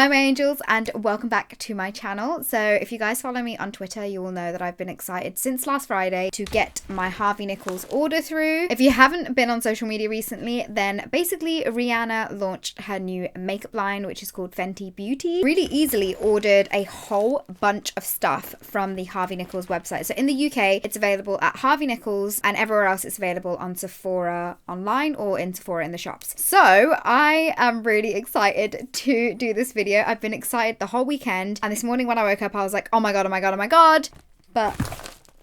Hi my angels, and welcome back to my channel. So if you guys follow me on Twitter, you will know that I've been excited since last Friday to get my Harvey Nichols order through. If you haven't been on social media recently, then basically Rihanna launched her new makeup line, which is called Fenty Beauty. Really easily ordered a whole bunch of stuff from the Harvey Nichols website. So in the UK, it's available at Harvey Nichols, and everywhere else it's available on Sephora online or in Sephora in the shops. So I am really excited to do this video. I've been excited the whole weekend, and this morning when I woke up I was like, oh my god, oh my god, oh my god. But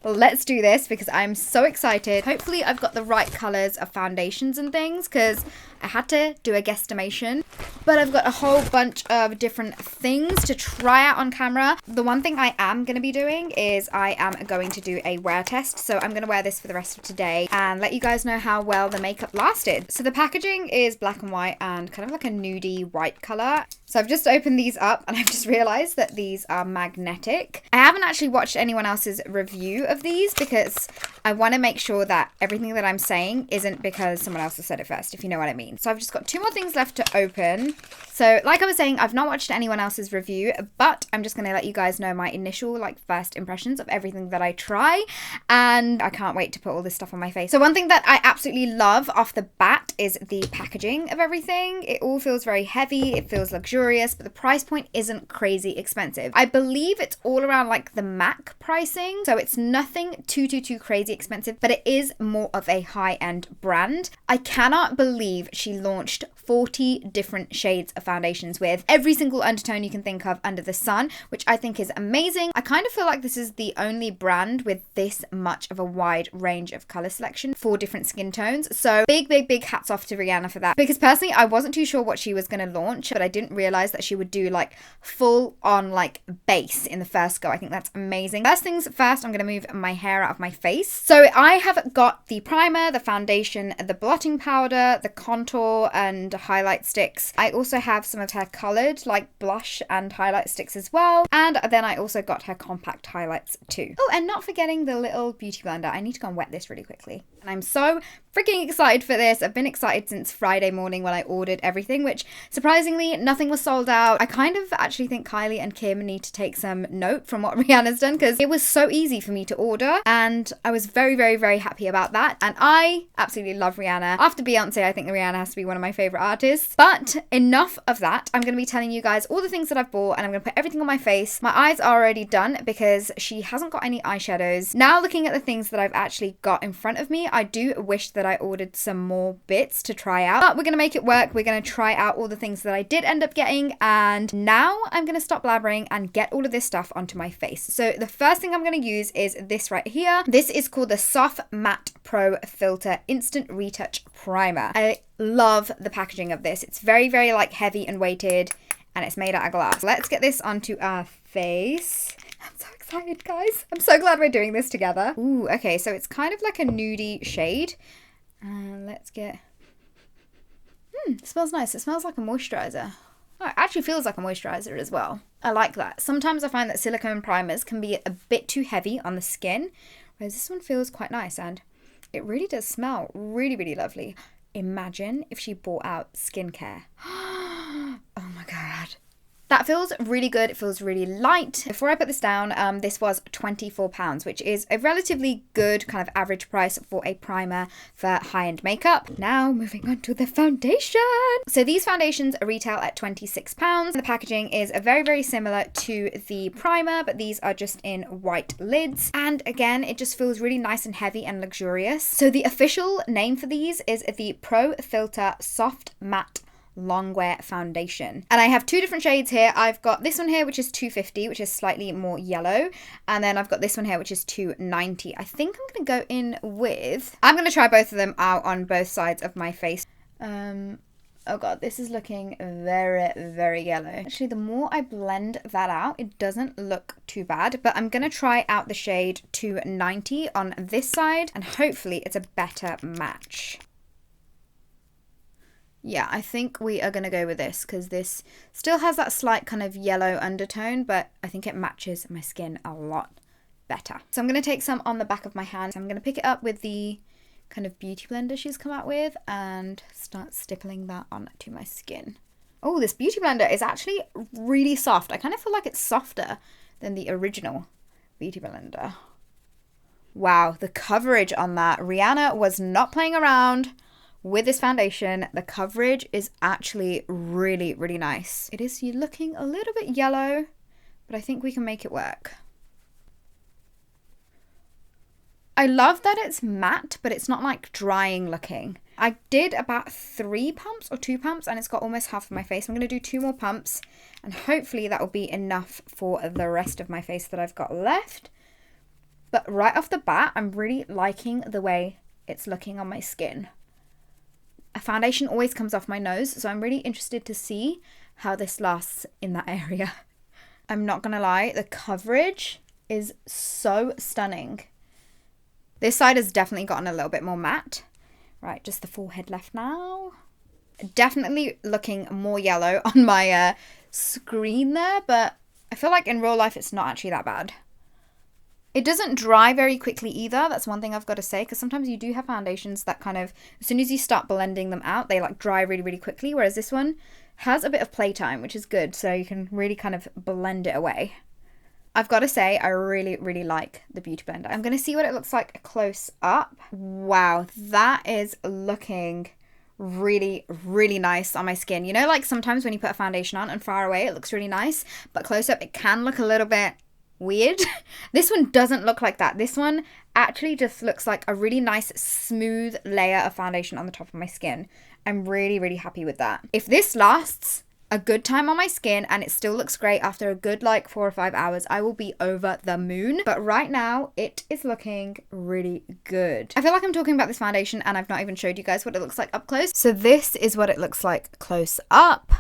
let's do this because I'm so excited. Hopefully I've got the right colors of foundations and things, because I had to do a guesstimation. But I've got a whole bunch of different things to try out on camera. The one thing I am going to be doing is I am going to do a wear test. So I'm going to wear this for the rest of today and let you guys know how well the makeup lasted. So the packaging is black and white and kind of like a nudie white color. So I've just opened these up and I've just realized that these are magnetic. I haven't actually watched anyone else's review of these because I want to make sure that everything that I'm saying isn't because someone else has said it first, if you know what I mean. So I've just got two more things left to open. So like I was saying, I've not watched anyone else's review, but I'm just going to let you guys know my initial first impressions of everything that I try, and I can't wait to put all this stuff on my face. So one thing that I absolutely love off the bat is the packaging of everything. It all feels very heavy, it feels luxurious, but the price point isn't crazy expensive. I believe it's all around the MAC pricing, so it's nothing too crazy expensive, but it is more of a high-end brand. I cannot believe she launched 40 different shades of foundations with every single undertone you can think of under the sun, which I think is amazing. I kind of feel like this is the only brand with this much of a wide range of color selection for different skin tones. So big hats off to Rihanna for that, because personally I wasn't too sure what she was going to launch, but I didn't realize that she would do full on base in the first go. I think that's amazing. First things first, I'm going to move my hair out of my face. So I have got the primer, the foundation, the blotting powder, the contour and highlight sticks. I also have some of her colored blush and highlight sticks as well, and then I also got her compact highlights too. Oh, and not forgetting the little beauty blender. I need to go and wet this really quickly, and I'm so freaking excited for this. I've been excited since Friday morning when I ordered everything, which surprisingly nothing was sold out. I kind of actually think Kylie and Kim need to take some note from what Rihanna's done, because it was so easy for me to order and I was very happy about that. And I absolutely love Rihanna. After Beyonce, I think Rihanna has to be one of my favorite artists. But enough of that. I'm going to be telling you guys all the things that I've bought, and I'm going to put everything on my face. My eyes are already done because she hasn't got any eyeshadows. Now looking at the things that I've actually got in front of me, I do wish that I ordered some more bits to try out, but we're going to make it work. We're going to try out all the things that I did end up getting, and now I'm going to stop blabbering and get all of this stuff onto my face. So the first thing I'm going to use is this right here. This is called the Soft Matte Pro Filter Instant Retouch Primer. I love the packaging of this. It's very heavy and weighted, and it's made out of glass. Let's get this onto our face. I'm so excited, guys. I'm so glad we're doing this together. Ooh, okay, so it's kind of like a nudie shade. And let's get... it smells nice. It smells like a moisturizer. Oh, it actually feels like a moisturizer as well. I like that. Sometimes I find that silicone primers can be a bit too heavy on the skin, whereas this one feels quite nice, and it really does smell really lovely. Imagine if she brought out skincare. Oh my god. That feels really good. It feels really light. Before I put this down, this was £24, which is a relatively good kind of average price for a primer for high-end makeup. Now moving on to the foundation. So these foundations retail at £26. The packaging is very similar to the primer, but these are just in white lids. And again, it just feels really nice and heavy and luxurious. So the official name for these is the Pro Filter Soft Matte Longwear Foundation, and I have two different shades here. I've got this one here, which is $250, which is slightly more yellow, and then I've got this one here, which is $290. I think I'm gonna go in with... I'm gonna try both of them out on both sides of my face. Oh god, this is looking very yellow. Actually, the more I blend that out, it doesn't look too bad, but I'm gonna try out the shade $290 on this side, and hopefully it's a better match. Yeah, I think we are going to go with this because this still has that slight kind of yellow undertone, but I think it matches my skin a lot better. So I'm going to take some on the back of my hand. I'm going to pick it up with the kind of beauty blender she's come out with and start stippling that onto my skin. Oh, this Beauty Blender is actually really soft. I kind of feel like it's softer than the original Beauty Blender. Wow, the coverage on that. Rihanna was not playing around with this foundation. The coverage is actually really, really nice. It is looking a little bit yellow, but I think we can make it work. I love that it's matte, but it's not like drying looking. I did about 3 pumps or 2 pumps and it's got almost half of my face. I'm going to do 2 more pumps and hopefully that will be enough for the rest of my face that I've got left. But right off the bat, I'm really liking the way it's looking on my skin. A foundation always comes off my nose, so I'm really interested to see how this lasts in that area. I'm not going to lie, the coverage is so stunning. This side has definitely gotten a little bit more matte. Right, just the forehead left now. Definitely looking more yellow on my screen there, but I feel like in real life it's not actually that bad. It doesn't dry very quickly either. That's one thing I've got to say, because sometimes you do have foundations that kind of, as soon as you start blending them out, they like dry really, really quickly, whereas this one has a bit of playtime, which is good, so you can really kind of blend it away. I've got to say, I really, really like the Beauty Blender. I'm going to see what it looks like close up. Wow, that is looking really, really nice on my skin. You know, like sometimes when you put a foundation on and far away, it looks really nice, but close up, it can look a little bit weird. This one doesn't look like that. This one actually just looks like a really nice, smooth layer of foundation on the top of my skin. I'm really, really happy with that. If this lasts a good time on my skin and it still looks great after a good like 4 or 5 hours, I will be over the moon. But right now it is looking really good. I feel like I'm talking about this foundation and I've not even showed you guys what it looks like up close. So this is what it looks like close up.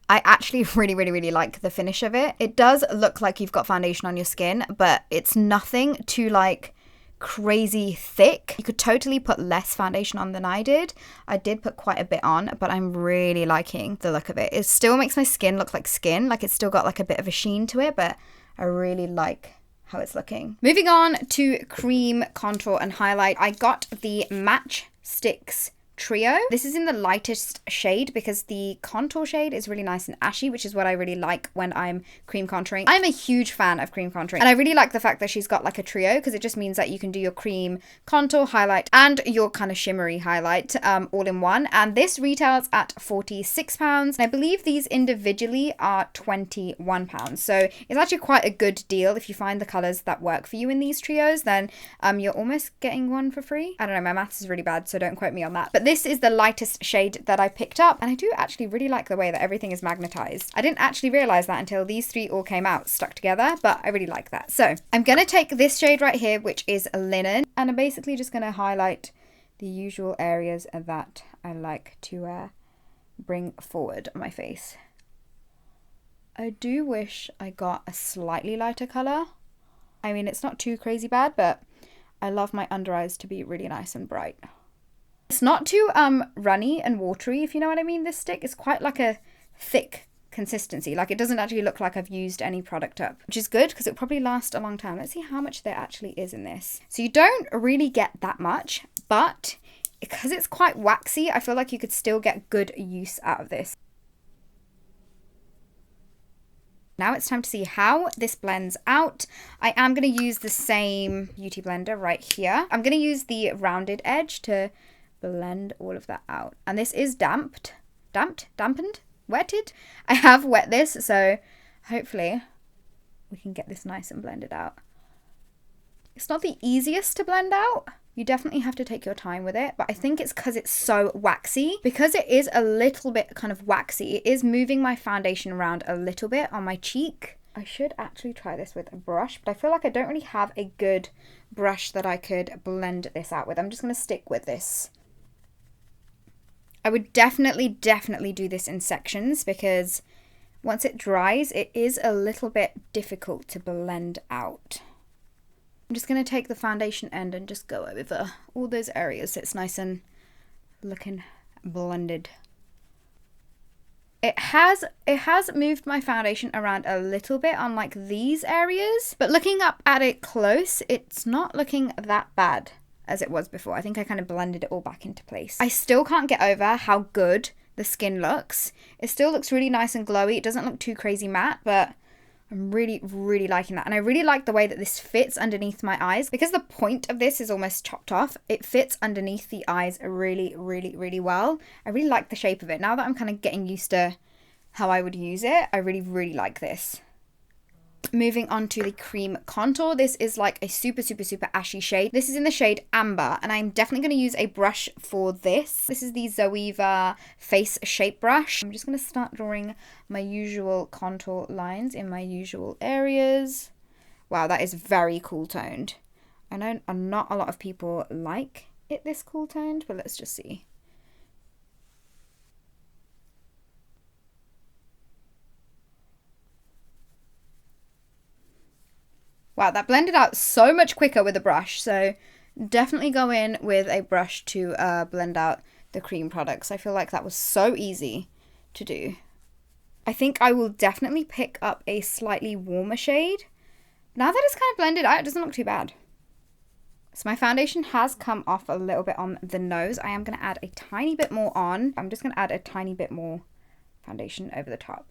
I actually really, really, really like the finish of it. It does look like you've got foundation on your skin, but it's nothing too like crazy thick. You could totally put less foundation on than I did. I did put quite a bit on, but I'm really liking the look of it. It still makes my skin look like skin, like it's still got like a bit of a sheen to it, but I really like how it's looking. Moving on to cream, contour and highlight. I got the Match Sticks Trio. This is in the lightest shade because the contour shade is really nice and ashy, which is what I really like when I'm cream contouring. I'm a huge fan of cream contouring and I really like the fact that she's got like a trio, because it just means that you can do your cream contour highlight and your kind of shimmery highlight all in one. And this retails at £46. I believe these individually are £21. So it's actually quite a good deal. If you find the colors that work for you in these trios, then you're almost getting one for free. I don't know, my maths is really bad, so don't quote me on that. But this is the lightest shade that I picked up, and I do actually really like the way that everything is magnetized. I didn't actually realize that until these 3 all came out stuck together, but I really like that. So I'm gonna take this shade right here, which is Linen, and I'm basically just gonna highlight the usual areas that I like to bring forward on my face. I do wish I got a slightly lighter color. I mean, it's not too crazy bad, but I love my under eyes to be really nice and bright. It's not too runny and watery, if you know what I mean. This stick is quite like a thick consistency. Like it doesn't actually look like I've used any product up, which is good because it'll probably last a long time. Let's see how much there actually is in this. So you don't really get that much, but because it's quite waxy, I feel like you could still get good use out of this. Now it's time to see how this blends out. I am going to use the same beauty blender right here. I'm going to use the rounded edge to blend all of that out. And this is dampened, wetted. I have wet this, so hopefully we can get this nice and blended out. It's not the easiest to blend out. You definitely have to take your time with it, but I think it's because it's so waxy. Because it is a little bit kind of waxy, it is moving my foundation around a little bit on my cheek. I should actually try this with a brush, but I feel like I don't really have a good brush that I could blend this out with. I'm just going to stick with this. I would definitely do this in sections because once it dries, it is a little bit difficult to blend out. I'm just going to take the foundation end and just go over all those areas so it's nice and looking blended. It has moved my foundation around a little bit on like these areas, but looking up at it close, it's not looking that bad as it was before. I think I kind of blended it all back into place. I still can't get over how good the skin looks. It still looks really nice and glowy. It doesn't look too crazy matte, but I'm really, really liking that. And I really like the way that this fits underneath my eyes. Because the point of this is almost chopped off, it fits underneath the eyes really, really, really well. I really like the shape of it. Now that I'm kind of getting used to how I would use it, I really, really like this. Moving on to the cream contour. This is like a super, super, super ashy shade. This is in the shade Amber, and I'm definitely going to use a brush for this. This is the Zoeva Face Shape Brush. I'm just going to start drawing my usual contour lines in my usual areas. Wow, that is very cool toned. I know not a lot of people like it this cool toned, but let's just see. Wow, that blended out so much quicker with a brush. So definitely go in with a brush to blend out the cream products. I feel like that was so easy to do. I think I will definitely pick up a slightly warmer shade. Now that it's kind of blended out, it doesn't look too bad. So my foundation has come off a little bit on the nose. I am going to add a tiny bit more on. I'm just going to add a tiny bit more foundation over the top.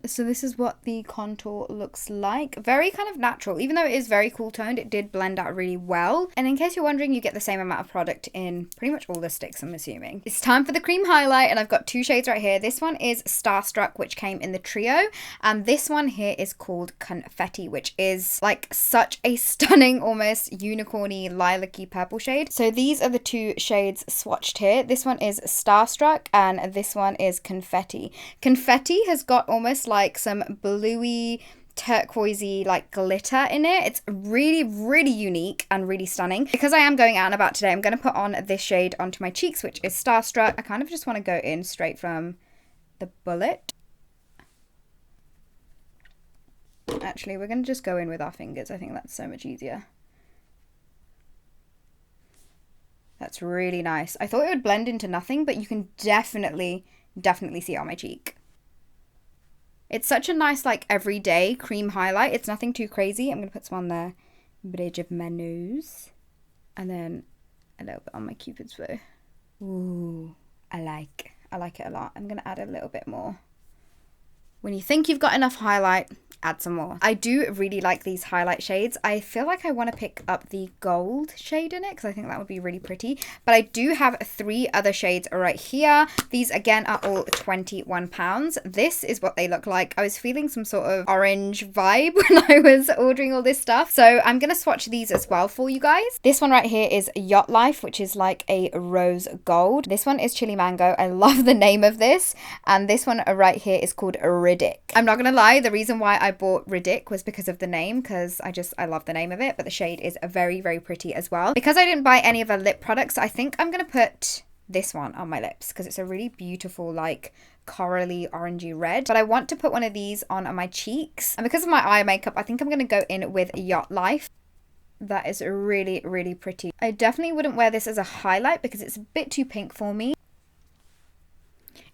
So this is what the contour looks like. Very kind of natural. Even though it is very cool toned, it did blend out really well. And in case you're wondering, you get the same amount of product in pretty much all the sticks, I'm assuming. It's time for the cream highlight, and I've got two shades right here. This one is Starstruck, which came in the trio. And this one here is called Confetti, which is like such a stunning, almost unicorny, lilac-y purple shade. So these are the two shades swatched here. This one is Starstruck, and this one is Confetti. Confetti has got almost like some bluey, turquoisey like glitter in it. It's really, really unique and really stunning. Because I am going out and about today, I'm going to put on this shade onto my cheeks, which is Starstruck. I kind of just want to go in straight from the bullet. Actually, we're going to just go in with our fingers. I think that's so much easier. That's really nice. I thought it would blend into nothing, but you can definitely see it on my cheek. It's such a nice, like, everyday cream highlight. It's nothing too crazy. I'm going to put some on the bridge of my nose. And then a little bit on my cupid's bow. Ooh, I like it a lot. I'm going to add a little bit more. When you think you've got enough highlight, add some more. I do really like these highlight shades. I feel like I want to pick up the gold shade in it because I think that would be really pretty. But I do have 3 other shades right here. These again are all £21. This is what they look like. I was feeling some sort of orange vibe when I was ordering all this stuff. So I'm going to swatch these as well for you guys. This one right here is Yacht Life, which is like a rose gold. This one is Chili Mango. I love the name of this. And this one right here is called Riddick. I'm not gonna lie, the reason why I bought Riddick was because of the name, because I love the name of it, but the shade is very, very pretty as well. Because I didn't buy any of her lip products, I think I'm gonna put this one on my lips because it's a really beautiful, like, corally orangey red. But I want to put one of these on my cheeks, and because of my eye makeup, I think I'm gonna go in with Yacht Life. That is really, really pretty. I definitely wouldn't wear this as a highlight because it's a bit too pink for me.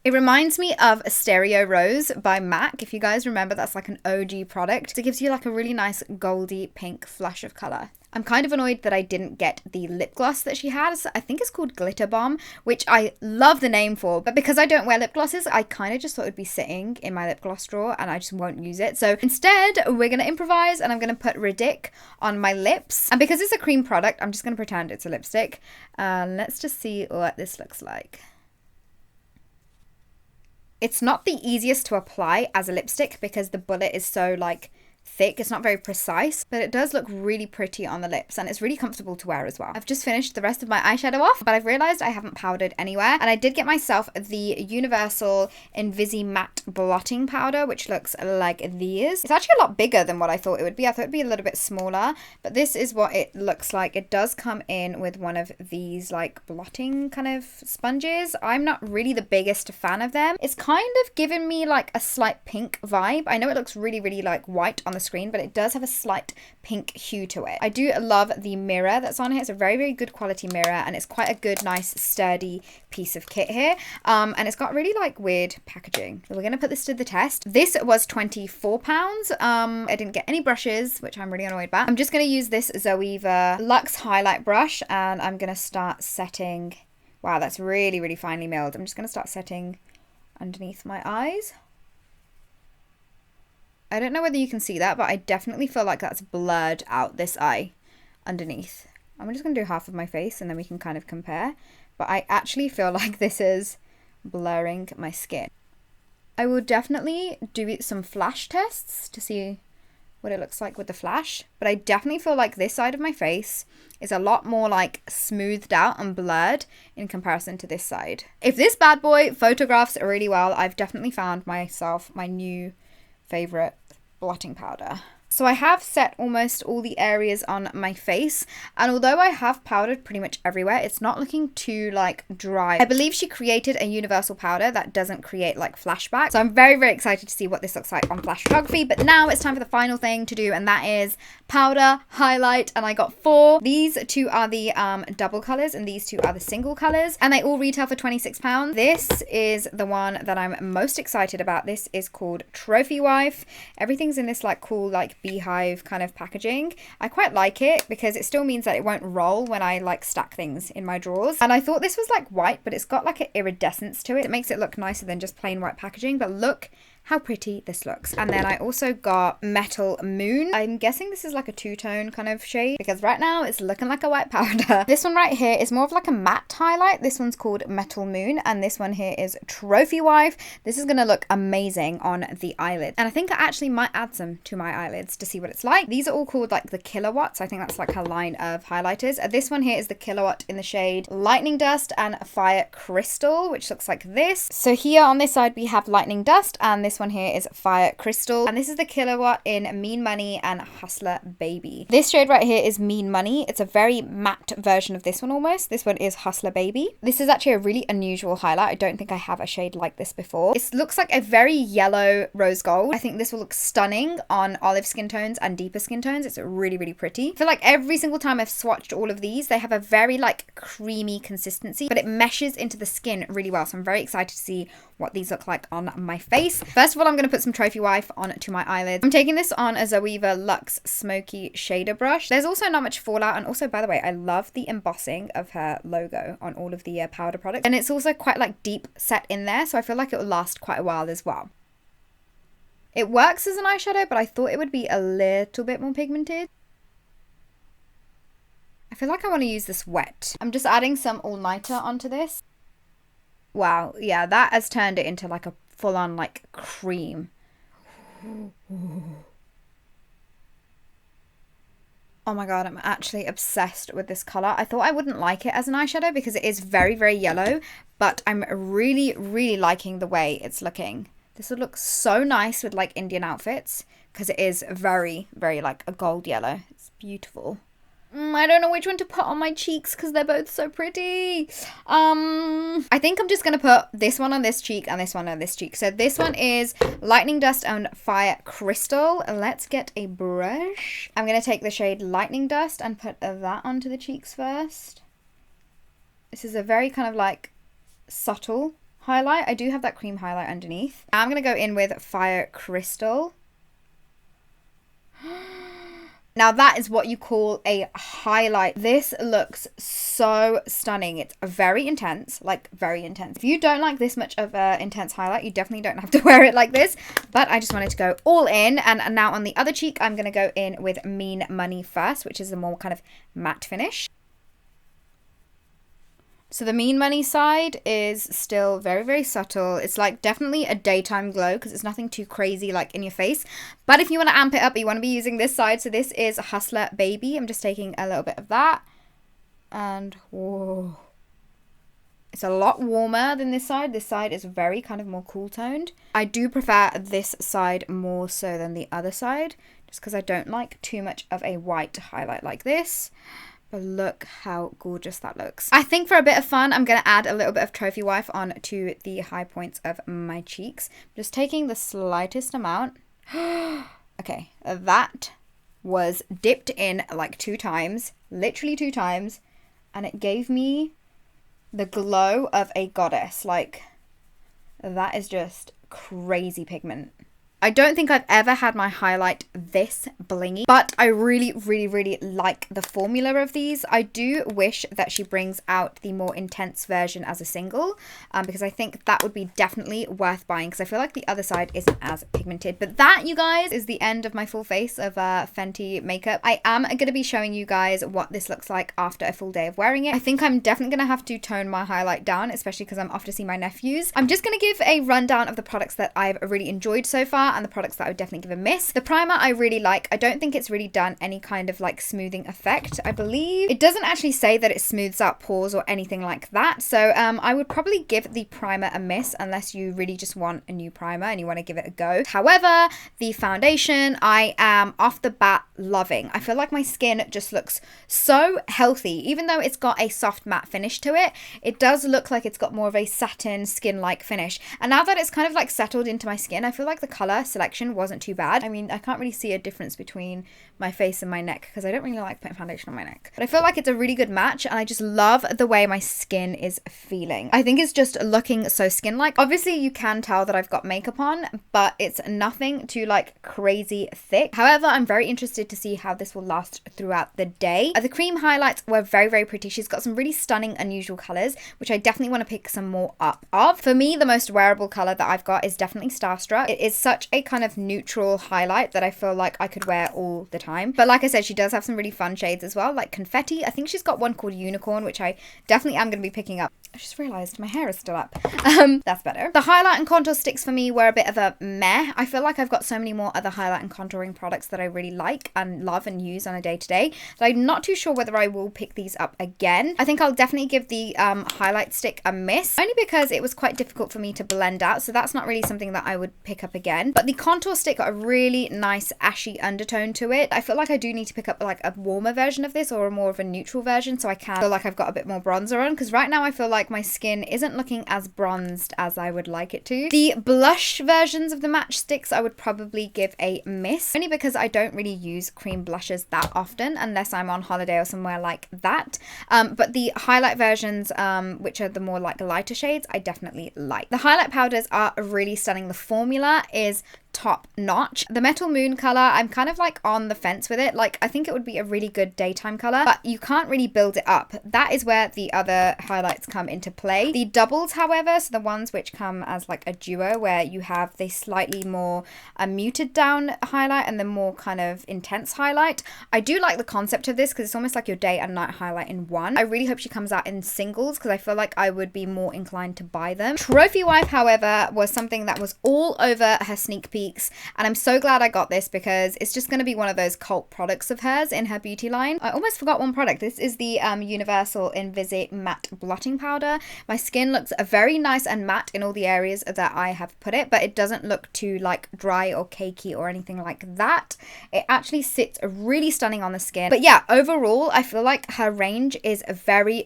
It reminds me of Stereo Rose by MAC. If you guys remember, that's like an OG product. It gives you like a really nice goldy pink flush of color. I'm kind of annoyed that I didn't get the lip gloss that she has. I think it's called Glitter Bomb, which I love the name for. But because I don't wear lip glosses, I kind of just thought it would be sitting in my lip gloss drawer and I just won't use it. So instead, we're going to improvise and I'm going to put Riddick on my lips. And because it's a cream product, I'm just going to pretend it's a lipstick. Let's just see what this looks like. It's not the easiest to apply as a lipstick because the bullet is so like thick. It's not very precise, but it does look really pretty on the lips and it's really comfortable to wear as well. I've just finished the rest of my eyeshadow off, but I've realized I haven't powdered anywhere. And I did get myself the Universal Invisi Matte Blotting Powder, which looks like these. It's actually a lot bigger than what I thought it would be. I thought it'd be a little bit smaller, but this is what it looks like. It does come in with one of these like blotting kind of sponges. I'm not really the biggest fan of them. It's kind of given me like a slight pink vibe. I know it looks really, really like white on the screen, but it does have a slight pink hue to it. I do love the mirror that's on here. It's a very, very good quality mirror and it's quite a good, nice, sturdy piece of kit here. And it's got really like weird packaging. So we're going to put this to the test. This was £24. I didn't get any brushes, which I'm really annoyed about. I'm just going to use this Zoeva Luxe highlight brush and I'm going to start setting Wow, that's really, really finely milled. I'm just going to start setting underneath my eyes. I don't know whether you can see that, but I definitely feel like that's blurred out this eye underneath. I'm just going to do half of my face and then we can kind of compare. But I actually feel like this is blurring my skin. I will definitely do some flash tests to see what it looks like with the flash, but I definitely feel like this side of my face is a lot more like smoothed out and blurred in comparison to this side. If this bad boy photographs really well, I've definitely found myself my new favorite blotting powder. So I have set almost all the areas on my face, and although I have powdered pretty much everywhere, it's not looking too like dry. I believe she created a universal powder that doesn't create like flashback. So I'm very, very excited to see what this looks like on flash photography. But now it's time for the final thing to do, and that is powder, highlight, and I got 4. These 2 are the double colors and these 2 are the single colors, and they all retail for £26. This is the one that I'm most excited about. This is called Trophy Wife. Everything's in this like cool like beehive kind of packaging. I quite like it because it still means that it won't roll when I like stack things in my drawers. And I thought this was like white, but it's got like an iridescence to it. It makes it look nicer than just plain white packaging, but look how pretty this looks. And then I also got Metal Moon. I'm guessing this is like a two-tone kind of shade because right now it's looking like a white powder. This one right here is more of like a matte highlight. This one's called Metal Moon, and this one here is Trophy Wife. This is gonna look amazing on the eyelids, and I think I actually might add some to my eyelids to see what it's like. These are all called like the Kilowatts. I think that's like her line of highlighters. This one here is the Kilowatt in the shade Lightning Dust and Fire Crystal, which looks like this. So here on this side we have Lightning Dust, and this one here is Fire Crystal, and this is the Kilowatt in Mean Money and Hustler Baby. This shade right here is Mean Money. It's a very matte version of this one almost. This one is Hustler Baby. This is actually a really unusual highlight. I don't think I have a shade like this before. It looks like a very yellow rose gold. I think this will look stunning on olive skin tones and deeper skin tones. It's really, really pretty. I feel like every single time I've swatched all of these, they have a very like creamy consistency, but it meshes into the skin really well. So I'm very excited to see what these look like on my face. First of all, I'm going to put some Trophy Wife onto my eyelids. I'm taking this on a Zoeva Luxe Smoky Shader Brush. There's also not much fallout, and also, by the way, I love the embossing of her logo on all of the powder products, and it's also quite like deep set in there, so I feel like it will last quite a while as well. It works as an eyeshadow, but I thought it would be a little bit more pigmented. I feel like I want to use this wet. I'm just adding some all-nighter onto this. Wow, yeah, that has turned it into like a full-on like cream. Oh my god, I'm actually obsessed with this color. I thought I wouldn't like it as an eyeshadow because it is very, very yellow, but I'm really, really liking the way it's looking. This would look so nice with like Indian outfits because it is very, very like a gold yellow. It's beautiful. I don't know which one to put on my cheeks because they're both so pretty. I think I'm just going to put this one on this cheek and this one on this cheek. So this one is Lightning Dust and Fire Crystal. Let's get a brush. I'm going to take the shade Lightning Dust and put that onto the cheeks first. This is a very kind of like subtle highlight. I do have that cream highlight underneath. I'm going to go in with Fire Crystal. Now that is what you call a highlight. This looks so stunning. It's very intense, like very intense. If you don't like this much of an intense highlight, you definitely don't have to wear it like this. But I just wanted to go all in. And now on the other cheek, I'm going to go in with Mean Money first, which is a more kind of matte finish. So the Mean Money side is still very, very subtle. It's like definitely a daytime glow because it's nothing too crazy like in your face. But if you want to amp it up, you want to be using this side. So this is Hustler Baby. I'm just taking a little bit of that. And whoa. It's a lot warmer than this side. This side is very kind of more cool toned. I do prefer this side more so than the other side. Just because I don't like too much of a white highlight like this. But look how gorgeous that looks. I think for a bit of fun, I'm going to add a little bit of Trophy Wife on to the high points of my cheeks. Just taking the slightest amount. Okay, that was dipped in like 2 times, literally 2 times, and it gave me the glow of a goddess. Like, that is just crazy pigment. I don't think I've ever had my highlight this blingy, but I really like the formula of these. I do wish that she brings out the more intense version as a single, because I think that would be definitely worth buying, because I feel like the other side isn't as pigmented. But that, you guys, is the end of my full face of Fenty makeup. I am going to be showing you guys what this looks like after a full day of wearing it. I think I'm definitely going to have to tone my highlight down, especially because I'm off to see my nephews. I'm just going to give a rundown of the products that I've really enjoyed so far and the products that I would definitely give a miss. The primer I really like. I don't think it's really done any kind of like smoothing effect. I believe it doesn't actually say that it smooths out pores or anything like that. So I would probably give the primer a miss unless you really just want a new primer and you want to give it a go. However, the foundation I am off the bat loving. I feel like my skin just looks so healthy. Even though it's got a soft matte finish to it, it does look like it's got more of a satin skin-like finish. And now that it's kind of like settled into my skin, I feel like the color selection wasn't too bad. I mean, I can't really see a difference between my face and my neck because I don't really like putting foundation on my neck. But I feel like it's a really good match and I just love the way my skin is feeling. I think it's just looking so skin-like. Obviously, you can tell that I've got makeup on, but it's nothing too like crazy thick. However, I'm very interested to see how this will last throughout the day. The cream highlights were very pretty. She's got some really stunning, unusual colors, which I definitely want to pick some more up of. For me, the most wearable color that I've got is definitely Starstruck. It is such a kind of neutral highlight that I feel like I could wear all the time. But like I said, she does have some really fun shades as well, like Confetti. I think she's got one called Unicorn, which I definitely am going to be picking up. I just realized my hair is still up. That's better. The highlight and contour sticks for me were a bit of a meh. I feel like I've got so many more other highlight and contouring products that I really like and love and use on a day-to-day that I'm not too sure whether I will pick these up again. I think I'll definitely give the highlight stick a miss, only because it was quite difficult for me to blend out, so that's not really something that I would pick up again. But the contour stick got a really nice ashy undertone to it. I feel like I do need to pick up like a warmer version of this or a more of a neutral version so I can feel like I've got a bit more bronzer on, because right now I feel like my skin isn't looking as bronzed as I would like it to. The blush versions of the matchsticks I would probably give a miss, only because I don't really use cream blushes that often unless I'm on holiday or somewhere like that. But the highlight versions, which are the more like lighter shades, I definitely like. The highlight powders are really stunning. The formula is top notch. The Metal Moon color, I'm kind of like on the fence with it. Like, I think it would be a really good daytime color, but you can't really build it up. That is where the other highlights come into play. The doubles, however, so the ones which come as like a duo where you have the slightly more muted down highlight and the more kind of intense highlight. I do like the concept of this because it's almost like your day and night highlight in one. I really hope she comes out in singles because I feel like I would be more inclined to buy them. Trophy Wife, however, was something that was all over her sneak peek, and I'm so glad I got this because it's just going to be one of those cult products of hers in her beauty line. I almost forgot one product. This is the Universal Invisi Matte Blotting Powder. My skin looks very nice and matte in all the areas that I have put it, but it doesn't look too like dry or cakey or anything like that. It actually sits really stunning on the skin. But yeah, overall, I feel like her range is very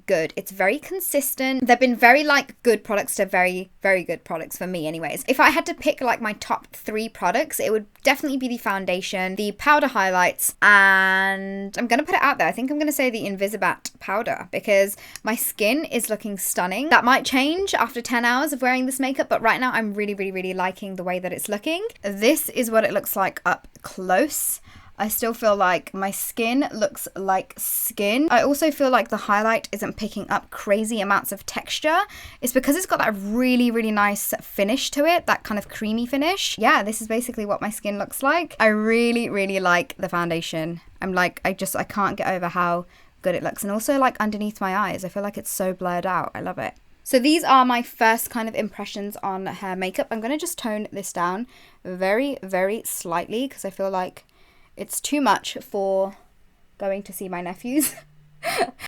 good. It's very consistent. They've been very like good products to very good products for me anyways. If I had to pick like my top 3 products, it would definitely be the foundation, the powder highlights, and I'm gonna put it out there, I think I'm gonna say the Invisimatte powder because my skin is looking stunning. That might change after 10 hours of wearing this makeup, but right now I'm really liking the way that it's looking. This is what it looks like up close. I still feel like my skin looks like skin. I also feel like the highlight isn't picking up crazy amounts of texture. It's because it's got that really nice finish to it, that kind of creamy finish. Yeah, this is basically what my skin looks like. I really like the foundation. I'm like, I can't get over how good it looks. And also like underneath my eyes, I feel like it's so blurred out. I love it. So these are my first kind of impressions on her makeup. I'm going to just tone this down very slightly because I feel like it's too much for going to see my nephews.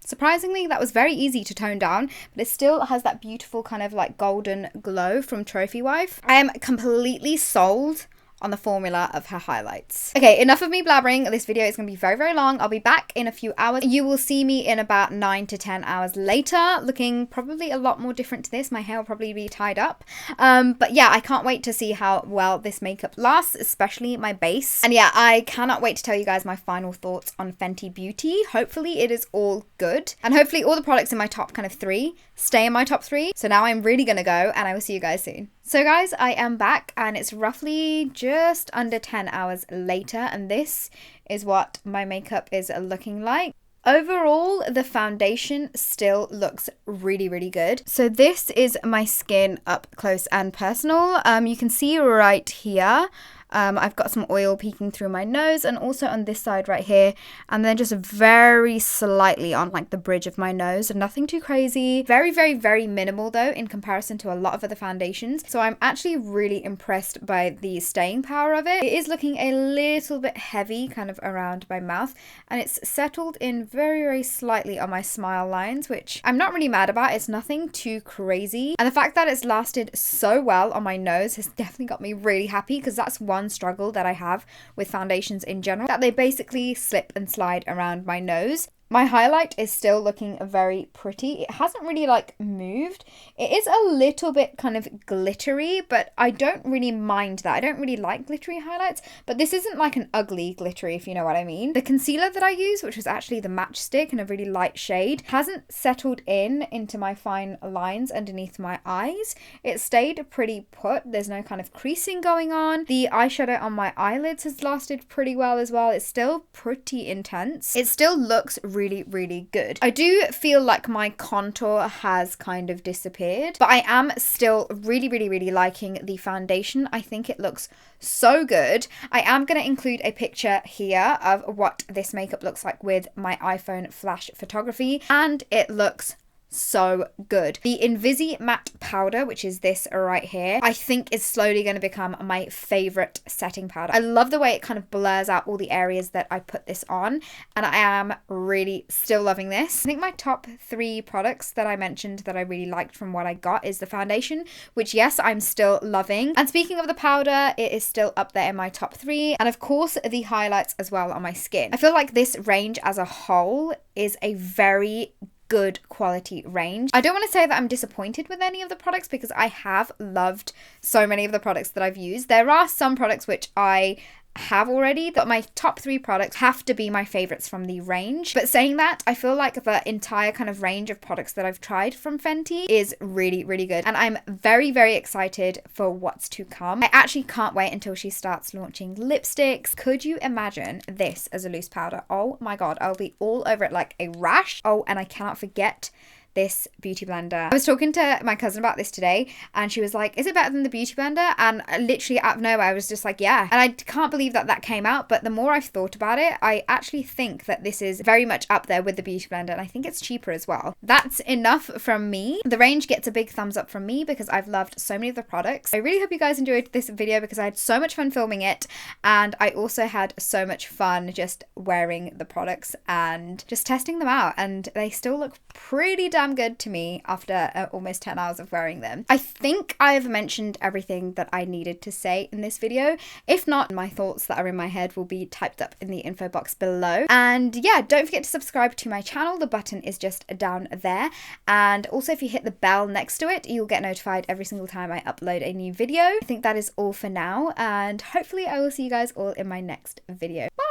Surprisingly, that was very easy to tone down, but it still has that beautiful kind of like golden glow from Trophy Wife. I am completely sold on the formula of her highlights. Okay, enough of me blabbering. This video is going to be very long. I'll be back in a few hours. You will see me in about 9 to 10 hours later, looking probably a lot more different to this. My hair will probably be tied up. But yeah, I can't wait to see how well this makeup lasts, especially my base. And yeah, I cannot wait to tell you guys my final thoughts on Fenty Beauty. Hopefully it is all good. And hopefully all the products in my top kind of 3 stay in my top 3. So now I'm really going to go and I will see you guys soon. So guys, I am back and it's roughly just under 10 hours later, and this is what my makeup is looking like. Overall, the foundation still looks really, really good. So this is my skin up close and personal. You can see right here, I've got some oil peeking through my nose and also on this side right here, and then just very slightly on like the bridge of my nose, and nothing too crazy. Very, very, very minimal though in comparison to a lot of other foundations. So I'm actually really impressed by the staying power of it. It is looking a little bit heavy kind of around my mouth, and it's settled in very, very slightly on my smile lines, which I'm not really mad about. It's nothing too crazy. And the fact that it's lasted so well on my nose has definitely got me really happy, because that's one struggle that I have with foundations in general, that they basically slip and slide around my nose. My highlight is still looking very pretty. It hasn't really like moved. It is a little bit kind of glittery, but I don't really mind that. I don't really like glittery highlights, but this isn't like an ugly glittery, if you know what I mean. The concealer that I use, which was actually the Matchstick in a really light shade, hasn't settled into my fine lines underneath my eyes. It stayed pretty put. There's no kind of creasing going on. The eyeshadow on my eyelids has lasted pretty well as well. It's still pretty intense. It still looks really, really good. I do feel like my contour has kind of disappeared, but I am still really, really, really liking the foundation. I think it looks so good. I am going to include a picture here of what this makeup looks like with my iPhone flash photography, and it looks so good. The Invisi Matte Powder, which is this right here, I think is slowly going to become my favorite setting powder. I love the way it kind of blurs out all the areas that I put this on, and I am really still loving this. I think my top 3 products that I mentioned that I really liked from what I got is the foundation, which yes, I'm still loving. And speaking of the powder, it is still up there in my top 3. And of course, the highlights as well on my skin. I feel like this range as a whole is a very good quality range. I don't want to say that I'm disappointed with any of the products, because I have loved so many of the products that I've used. There are some products which I have already, but my top 3 products have to be my favorites from the range. But saying that, I feel like the entire kind of range of products that I've tried from Fenty is really, really good, and I'm very, very excited for what's to come. I actually can't wait until she starts launching lipsticks. Could you imagine this as a loose powder? Oh my god, I'll be all over it like a rash. Oh, and I cannot forget this beauty blender. I was talking to my cousin about this today, and she was like, is it better than the beauty blender? And literally out of nowhere I was just like, yeah. And I can't believe that that came out, but the more I've thought about it, I actually think that this is very much up there with the beauty blender, and I think it's cheaper as well. That's enough from me. The range gets a big thumbs up from me because I've loved so many of the products. I really hope you guys enjoyed this video, because I had so much fun filming it, and I also had so much fun just wearing the products and just testing them out, and they still look pretty damn good to me after almost 10 hours of wearing them. I think I've mentioned everything that I needed to say in this video. If not, my thoughts that are in my head will be typed up in the info box below. And yeah, don't forget to subscribe to my channel. The button is just down there. And also, if you hit the bell next to it, you'll get notified every single time I upload a new video. I think that is all for now, and hopefully I will see you guys all in my next video. Bye!